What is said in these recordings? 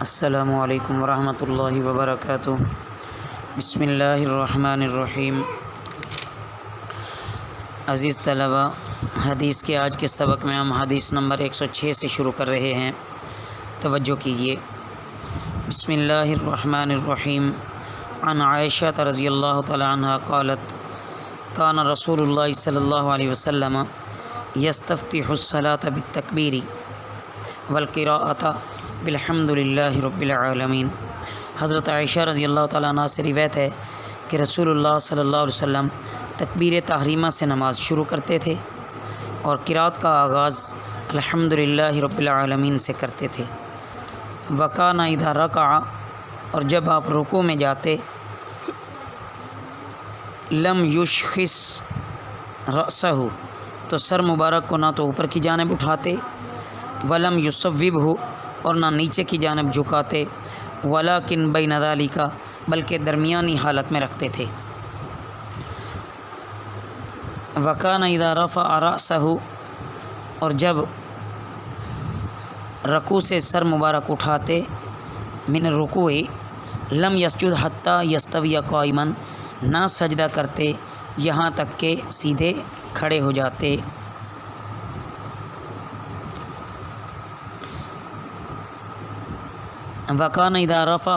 السلام علیکم ورحمۃ اللہ وبرکاتہ۔ بسم اللہ الرحمن الرحیم۔ عزیز طلبہ، حدیث کے آج کے سبق میں ہم حدیث نمبر 106 سے شروع کر رہے ہیں، توجہ کیجیے۔ بسم اللہ الرحمن الرحیم۔ عن عائشہ رضی اللہ تعالی عنہ قالت کان رسول اللہ صلی اللہ علیہ وسلم یستفتح الصلاۃ بالتکبیر والقراءۃ بالحمد للہ رب العالمین۔ حضرت عائشہ رضی اللہ تعالیٰ عنہ سے روایت ہے کہ رسول اللہ صلی اللہ علیہ وسلم تکبیر تحریمہ سے نماز شروع کرتے تھے اور قرات کا آغاز الحمد للہ رب العالمین سے کرتے تھے۔ وکان اذا رکع، اور جب آپ رکوع میں جاتے، لم یشخص رأسہ، تو سر مبارک کو نہ تو اوپر کی جانب اٹھاتے، ولم یصوبہ، اور نہ نیچے کی جانب جھکاتے، ولیکن بین ذالک، بلکہ درمیانی حالت میں رکھتے تھے۔ وکان اذا رفع رأسہ، اور جب رکوع سے سر مبارک اٹھاتے، من الرکوع لم یسجد حتی یستوی قائما، نہ سجدہ کرتے یہاں تک کہ سیدھے کھڑے ہو جاتے۔ وکان اذا رفع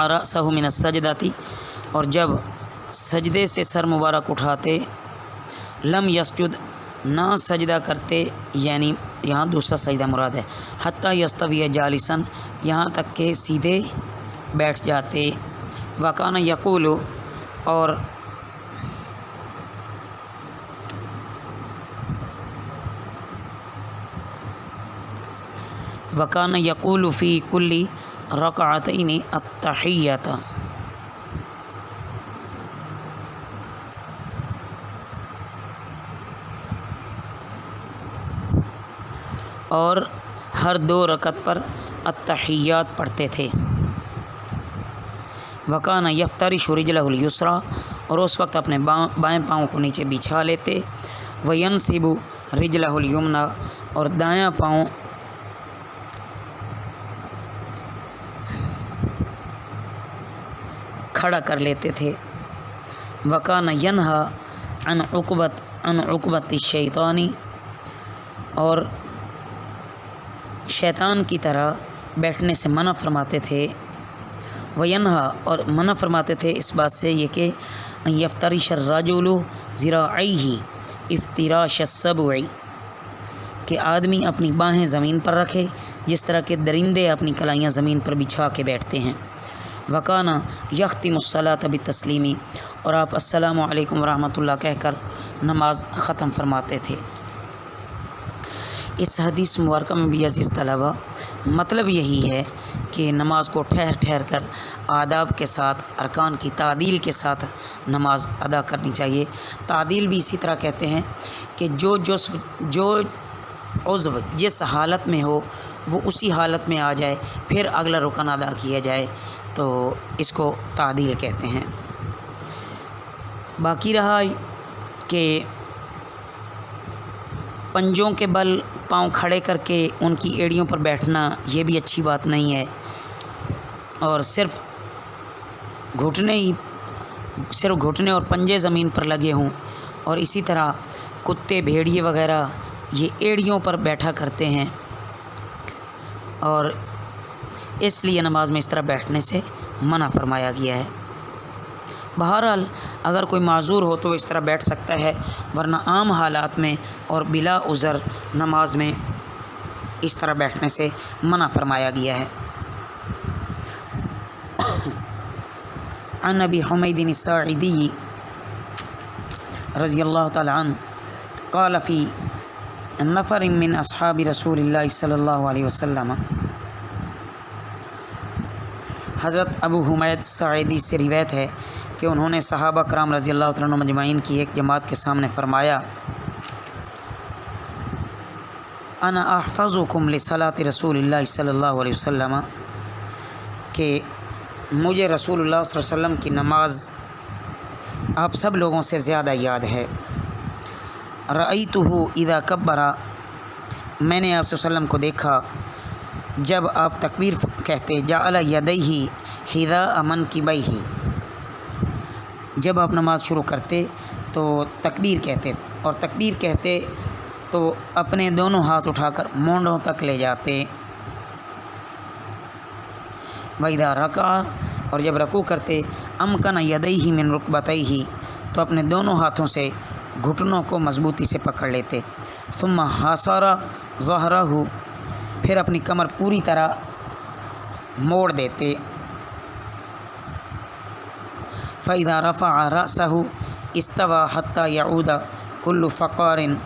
رأسہ من السجدۃ، اور جب سجدے سے سر مبارک اٹھاتے، لم یسجد، نہ سجدہ کرتے، یعنی یہاں دوسرا سجدہ مراد ہے، حتی یستوی جالسا، یہاں تک کہ سیدھے بیٹھ جاتے۔ وکان یقول، اور وکان یقول فی کل رکعتین التحیۃ، اور ہر دو رکعت پر التحیات پڑھتے تھے۔ وکان یفترش رجلہ الیسریٰ، اور اس وقت اپنے بائیں پاؤں کو نیچے بچھا لیتے۔ وینصب رجلہ الیمنیٰ، اور دایاں پاؤں کھڑا کر لیتے تھے۔ وکان ینہا عن عقبۃ الشیطان، اور شیطان کی طرح بیٹھنے سے منع فرماتے تھے۔ وینہا، اور منع فرماتے تھے اس بات سے یہ کہ ان یفترش الرجل ذراعیہ افتراش السبع، کہ آدمی اپنی باہیں زمین پر رکھے جس طرح کہ درندے اپنی کلائیاں زمین پر بچھا کے بیٹھتے ہیں۔ وکان یختم الصلاۃ بالتسلیم، اور آپ السلام علیکم ورحمۃ اللہ کہہ کر نماز ختم فرماتے تھے۔ اس حدیث مبارکہ میں بھی عزیز طلبہ مطلب یہی ہے کہ نماز کو ٹھہر ٹھہر کر آداب کے ساتھ، ارکان کی تعدیل کے ساتھ نماز ادا کرنی چاہیے۔ تعدیل بھی اسی طرح کہتے ہیں کہ جو عضو جس حالت میں ہو وہ اسی حالت میں آ جائے، پھر اگلا رکن ادا کیا جائے، تو اس کو تعدیل کہتے ہیں۔ باقی رہا کہ پنجوں کے بل پاؤں کھڑے کر کے ان کی ایڑیوں پر بیٹھنا، یہ بھی اچھی بات نہیں ہے، اور صرف گھٹنے اور پنجے زمین پر لگے ہوں، اور اسی طرح کتے، بھیڑیے وغیرہ یہ ایڑیوں پر بیٹھا کرتے ہیں، اور اس لیے نماز میں اس طرح بیٹھنے سے منع فرمایا گیا ہے۔ بہرحال اگر کوئی معذور ہو تو اس طرح بیٹھ سکتا ہے، ورنہ عام حالات میں اور بلا عذر نماز میں اس طرح بیٹھنے سے منع فرمایا گیا ہے۔ عن ابی حمید الساعدی رضی اللہ تعالی عنہ قال فی نفر من اصحاب رسول اللہ صلی اللہ علیہ وسلم، حضرت ابو حمید ساعدی سے روایت ہے کہ انہوں نے صحابہ کرام رضی اللہ تعالیٰ عنہ مجمعین کی ایک جماعت کے سامنے فرمایا، انا احفظکم لصلاۃ رسول اللہ صلی اللہ علیہ وسلم، کہ مجھے رسول اللہ صلی اللہ علیہ وسلم کی نماز آپ سب لوگوں سے زیادہ یاد ہے۔ رأیتہ اذا کبر، میں نے آپ صلی اللہ علیہ وسلم کو دیکھا جب آپ تکبیر کہتے جعل یدیہ حذاء منکبیہ، جب آپ نماز شروع کرتے تو تکبیر کہتے، اور تکبیر کہتے تو اپنے دونوں ہاتھ اٹھا کر مونڈوں تک لے جاتے۔ وَإِذَا رَكَعَ، اور جب رکوع کرتے امکن یدیہ من رکبتیہ، تو اپنے دونوں ہاتھوں سے گھٹنوں کو مضبوطی سے پکڑ لیتے۔ ثم حاصر ظہرہ، پھر اپنی کمر پوری طرح موڑ دیتے۔ فَإِذَا رَفَعَ رَأْسَهُ اسْتَوَى حَتَّى يَعُودَ كُلُّ فَقَارٍ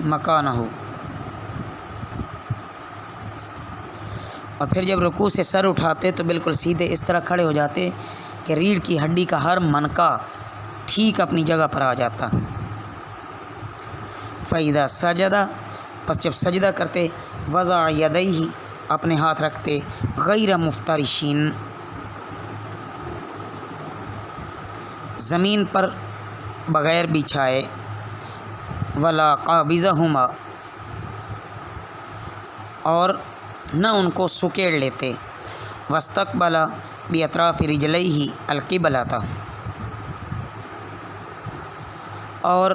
مَكَانَهُ، اور پھر جب رکوع سے سر اٹھاتے تو بالکل سیدھے اس طرح کھڑے ہو جاتے کہ ریڑھ کی ہڈی کا ہر منکا ٹھیک اپنی جگہ پر آ جاتا۔ فَإِذَا سَجَدَ، پس جب سجدہ کرتے وضع یدیہ، اپنے ہاتھ رکھتے غیر مفترشین، زمین پر بغیر بچھائے، ولا قابضہما، اور نہ ان کو سکیڑ لیتے، واستقبل باطراف رجلیہ القبلۃ، اور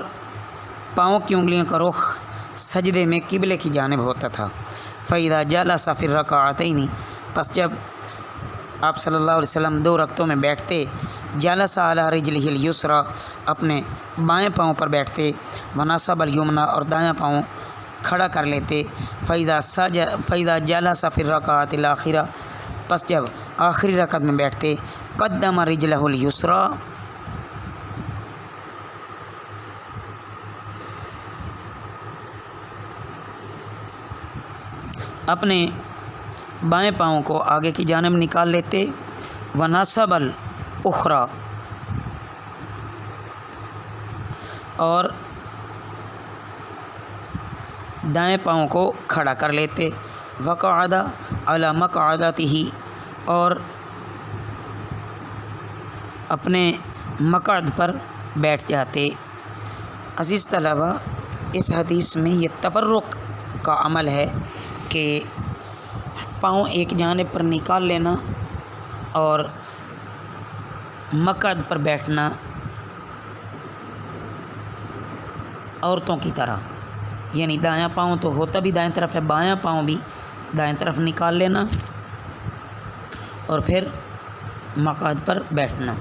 پاؤں کی انگلیوں کا رخ سجدے میں قبلے کی جانب ہوتا تھا۔ فَإِذَا جَلَسَ فِي الرَّكَعَتَيْنِ، پس جب آپ صلی اللہ علیہ وسلم 2 رکعتوں میں بیٹھتے جلس علی رجلہ الیسریٰ، اپنے بائیں پاؤں پر بیٹھتے، ونصب الیمنیٰ، اور دایاں پاؤں کھڑا کر لیتے۔ فَإِذَا جَلَسَ فِي الرَّكَعَةِ الْآخِرَةِ، پس جب آخری رکعت میں بیٹھتے قدم رجلہ الیسریٰ، اپنے بائیں پاؤں کو آگے کی جانب نکال لیتے، ونصب الاخریٰ، اور دائیں پاؤں کو کھڑا کر لیتے، وقعد علی مقعدتہ، اور اپنے مقعد پر بیٹھ جاتے۔ عزیز طلبہ، اس حدیث میں یہ تفرق کا عمل ہے کہ پاؤں ایک جانب پر نکال لینا اور مقعد پر بیٹھنا عورتوں کی طرح، یعنی دایاں پاؤں تو ہوتا بھی دائیں طرف ہے، بایاں پاؤں بھی دائیں طرف نکال لینا اور پھر مقعد پر بیٹھنا۔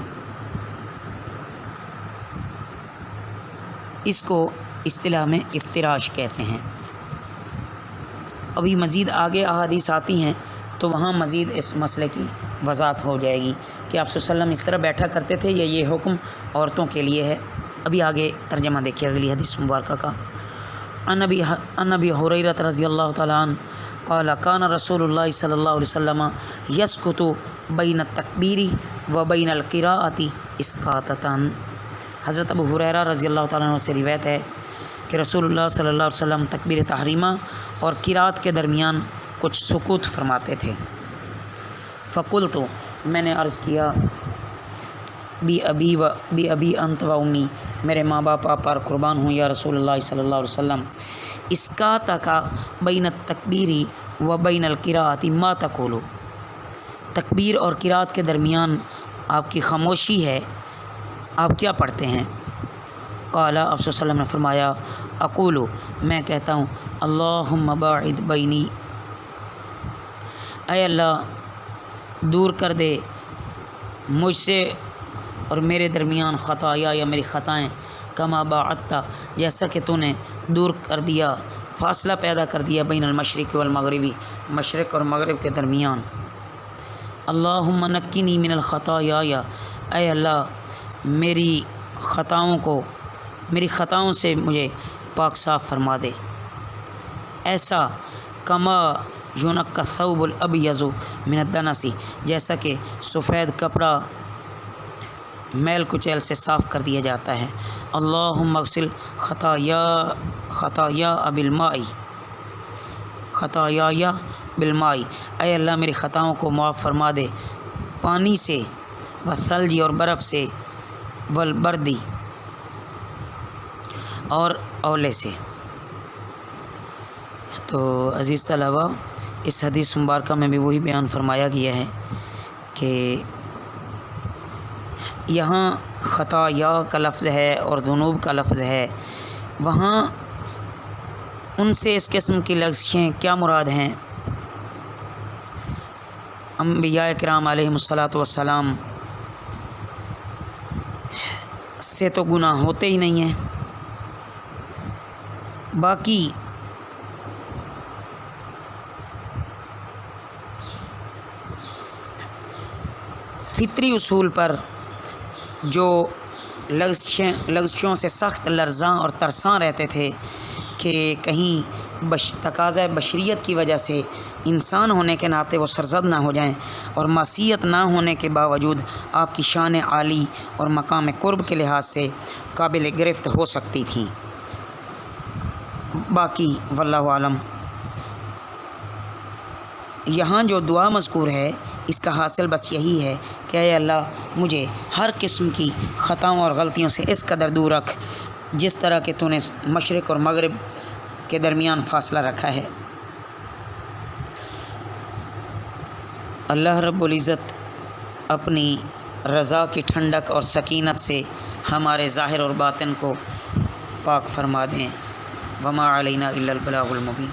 اس کو اصطلاح میں افتراش کہتے ہیں۔ ابھی مزید آگے احادیث آتی ہیں تو وہاں مزید اس مسئلے کی وضاحت ہو جائے گی کہ آپ صلی اللہ علیہ وسلم اس طرح بیٹھا کرتے تھے یا یہ حکم عورتوں کے لیے ہے۔ ابھی آگے ترجمہ دیکھیے اگلی حدیث مبارکہ کا۔ عن ابی ہریرہ رضی اللہ تعالیٰ عنہ قال کان رسول اللہ صلی اللہ علیہ وسلم یسکت بین التکبیر و بین القراءۃ اسکاتۃ۔ حضرت ابو ہریرہ رضی اللہ تعالیٰ عنہ سے روایت ہے کہ رسول اللہ صلی اللہ علیہ وسلم تکبیر تحریمہ اور قرات کے درمیان کچھ سکوت فرماتے تھے۔ فقلت، میں نے عرض کیا، بی ابی انت و امی، میرے ماں باپ آپ پر قربان ہوں یا رسول اللہ صلی اللہ علیہ وسلم، اسکاتک بین التکبیر و بین القراءۃ ما تقول، تکبیر اور قرات کے درمیان آپ کی خاموشی ہے، آپ کیا پڑھتے ہیں؟ قال، آپ صلی اللہ علیہ وسلم نے فرمایا، اقول، میں کہتا ہوں، اللہم باعد بینی، اے اللہ دور کر دے مجھ سے اور میرے درمیان خطایا یا میری خطائیں، کما باعدت، جیسا کہ تو نے دور کر دیا، فاصلہ پیدا کر دیا، بین المشرق والمغربی، مشرق اور مغرب کے درمیان۔ اللہم نقنی من الخطایا، اے اللہ میری خطاؤں سے مجھے پاک صاف فرما دے، ایسا کما یونق الثوب الابیض من الدنس، جیسا کہ سفید کپڑا میل کچیل سے صاف کر دیا جاتا ہے۔ اللہم اغسل خطایا بالماء، اے اللہ میری خطاؤں کو معاف فرما دے پانی سے، والثلج اور برف سے، والبردی اور اولے سے۔ تو عزیز طلبہ، اس حدیث مبارکہ میں بھی وہی بیان فرمایا گیا ہے کہ یہاں خطا یا کا لفظ ہے اور ذنوب کا لفظ ہے، وہاں ان سے اس قسم کی لغزشیں کیا مراد ہیں؟ انبیاء کرام علیہم الصلاۃ والسلام سے تو گناہ ہوتے ہی نہیں ہیں، باقی فطری اصول پر جو لغزشوں سے سخت لرزاں اور ترساں رہتے تھے کہ کہیں تقاضۂ بشریت کی وجہ سے انسان ہونے کے ناطے وہ سرزد نہ ہو جائیں اور معصیت نہ ہونے کے باوجود آپ کی شان عالی اور مقام قرب کے لحاظ سے قابل گرفت ہو سکتی تھیں۔ باقی واللہ عالم، یہاں جو دعا مذکور ہے اس کا حاصل بس یہی ہے کہ اے اللہ مجھے ہر قسم کی خطاؤں اور غلطیوں سے اس قدر دور رکھ جس طرح کہ تو نے مشرق اور مغرب کے درمیان فاصلہ رکھا ہے۔ اللہ رب العزت اپنی رضا کی ٹھنڈک اور سکینت سے ہمارے ظاہر اور باطن کو پاک فرما دیں۔ وما علینا الا البلاغ المبین۔